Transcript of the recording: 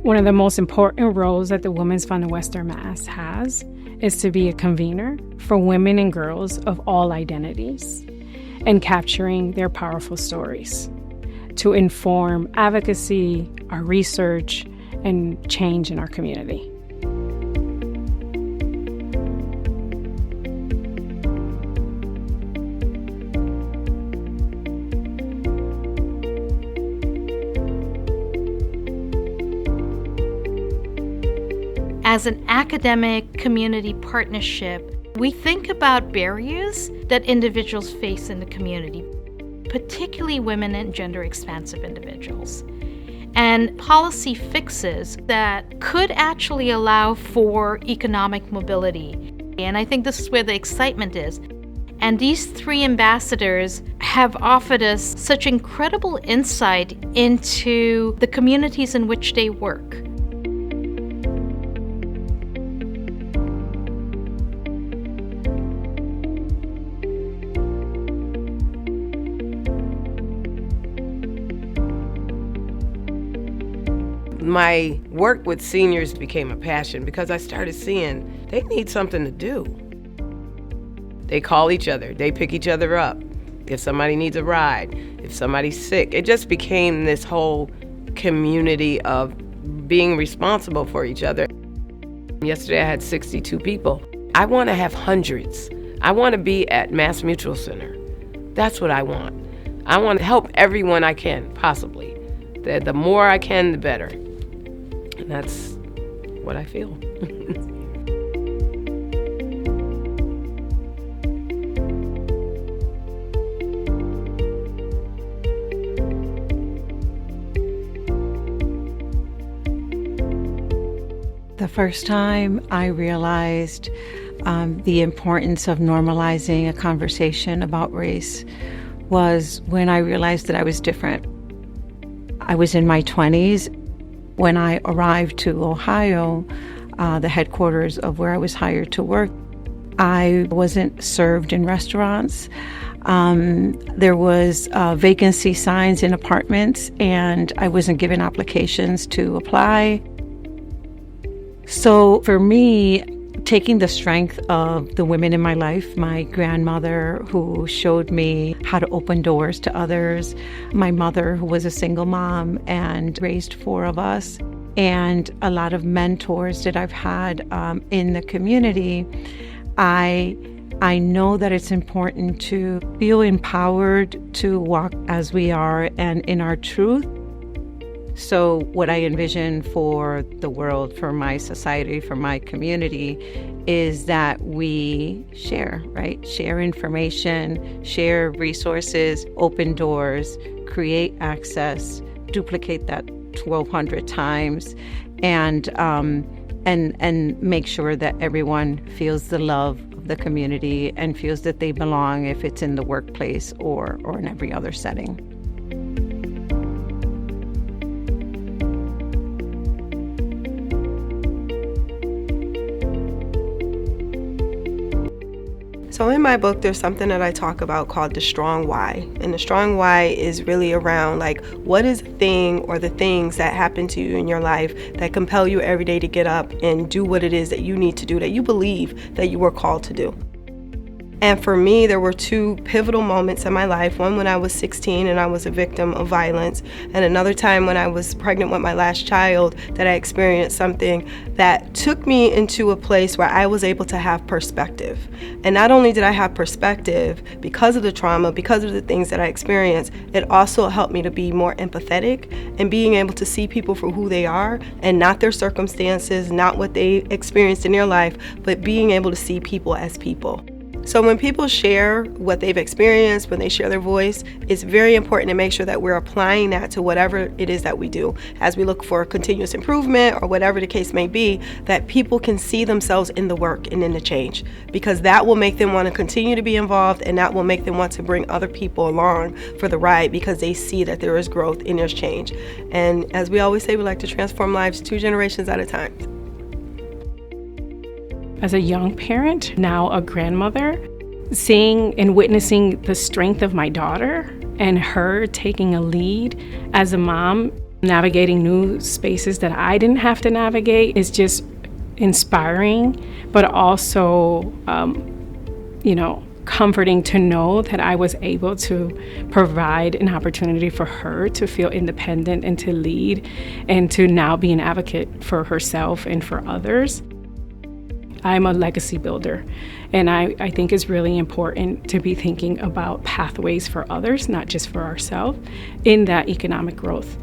One of the most important roles that the Women's Fund of Western Mass has is to be a convener for women and girls of all identities and capturing their powerful stories to inform advocacy, our research, and change in our community. As an academic community partnership, we think about barriers that individuals face in the community, particularly women and gender-expansive individuals, and policy fixes that could actually allow for economic mobility. And I think this is where the excitement is. And these three ambassadors have offered us such incredible insight into the communities in which they work. My work with seniors became a passion because I started seeing they need something to do. They call each other, they pick each other up. If somebody needs a ride, if somebody's sick, it just became this whole community of being responsible for each other. Yesterday I had 62 people. I want to have hundreds. I want to be at Mass Mutual Center. That's what I want. I want to help everyone I can, possibly. The more I can, the better. And that's what I feel. The first time I realized the importance of normalizing a conversation about race was when I realized that I was different. I was in my 20s when I arrived to Ohio, the headquarters of where I was hired to work. I wasn't served in restaurants. There was vacancy signs in apartments, and I wasn't given applications to apply. So for me, taking the strength of the women in my life, my grandmother who showed me how to open doors to others, my mother who was a single mom and raised 4 of us, and a lot of mentors that I've had in the community, I know that it's important to feel empowered to walk as we are and in our truth. So what I envision for the world, for my society, for my community, is that we share, right? Share information, share resources, open doors, create access, duplicate that 1,200 times, and make sure that everyone feels the love of the community and feels that they belong, if it's in the workplace or in every other setting. So in my book, there's something that I talk about called the strong why. And the strong why is really around, like, what is the thing or the things that happen to you in your life that compel you every day to get up and do what it is that you need to do, that you believe that you were called to do. And for me, there were 2 pivotal moments in my life. One when I was 16 and I was a victim of violence, and another time when I was pregnant with my last child that I experienced something that took me into a place where I was able to have perspective. And not only did I have perspective because of the trauma, because of the things that I experienced, it also helped me to be more empathetic and being able to see people for who they are and not their circumstances, not what they experienced in their life, but being able to see people as people. So when people share what they've experienced, when they share their voice, it's very important to make sure that we're applying that to whatever it is that we do. As we look for continuous improvement or whatever the case may be, that people can see themselves in the work and in the change, because that will make them want to continue to be involved, and that will make them want to bring other people along for the ride, because they see that there is growth and there's change. And as we always say, we like to transform lives 2 generations at a time. As a young parent, now a grandmother, seeing and witnessing the strength of my daughter and her taking a lead as a mom Navigating new spaces that I didn't have to navigate is just inspiring, but also, comforting to know that I was able to provide an opportunity for her to feel independent and to lead and to now be an advocate for herself and for others. I'm a legacy builder, and I think it's really important to be thinking about pathways for others, not just for ourselves, in that economic growth.